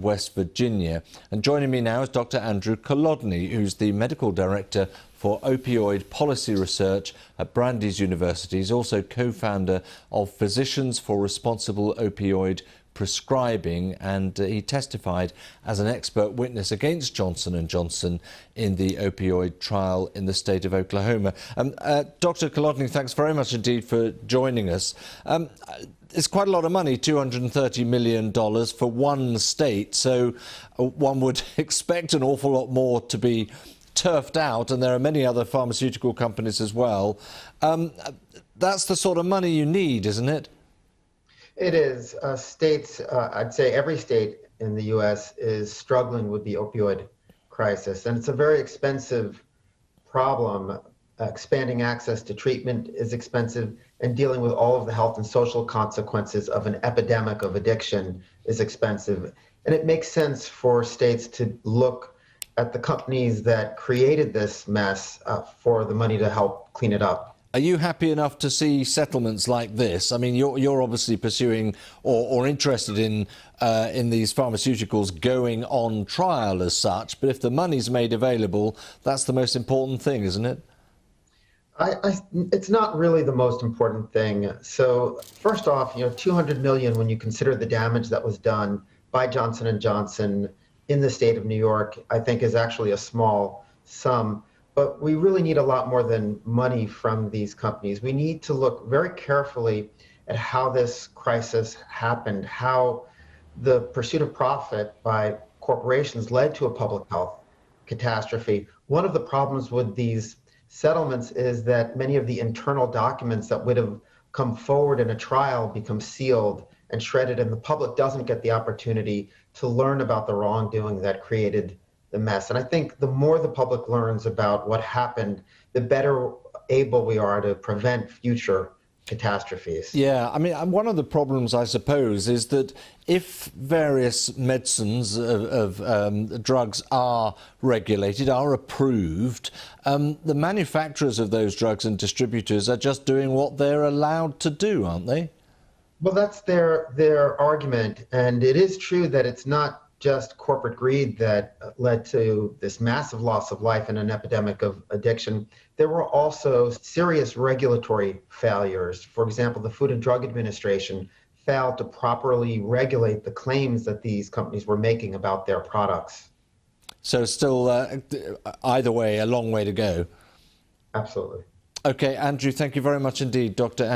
West Virginia. And joining me now is Dr. Andrew Kolodny, who's the Medical Director for Opioid Policy Research at Brandeis University. He's also co-founder of Physicians for Responsible Opioid Prescribing, and he testified as an expert witness against Johnson & Johnson in the opioid trial in the state of Oklahoma. Dr. Kolodny, thanks very much indeed for joining us. It's quite a lot of money, $230 million for one state, so one would expect an awful lot more to be turfed out, and there are many other pharmaceutical companies as well. That's the sort of money you need, isn't it? It is. States, I'd say every state in the U.S. is struggling with the opioid crisis, and it's a very expensive problem. Expanding access to treatment is expensive, and dealing with all of the health and social consequences of an epidemic of addiction is expensive. And it makes sense for states to look at the companies that created this mess for the money to help clean it up. Are you happy enough to see settlements like this? I mean, you're obviously pursuing or interested in these pharmaceuticals going on trial as such, but if the money's made available, that's the most important thing, isn't it? It's not really the most important thing. So first off, $200 million, when you consider the damage that was done by Johnson & Johnson in the state of New York, I think is actually a small sum. But we really need a lot more than money from these companies. We need to look very carefully at how this crisis happened, how the pursuit of profit by corporations led to a public health catastrophe. One of the problems with these settlements is that many of the internal documents that would have come forward in a trial become sealed and shredded, and the public doesn't get the opportunity to learn about the wrongdoing that created the mess. And I think the more the public learns about what happened, the better able we are to prevent future catastrophes. Yeah, I mean, one of the problems, I suppose, is that if various medicines of drugs are regulated, are approved, the manufacturers of those drugs and distributors are just doing what they're allowed to do, aren't they? Well, that's their argument. And it is true that it's not just corporate greed that led to this massive loss of life and an epidemic of addiction. There were also serious regulatory failures. For example, the Food and Drug Administration failed to properly regulate the claims that these companies were making about their products. So still, either way, a long way to go. Absolutely. Okay, Andrew, thank you very much indeed, Dr.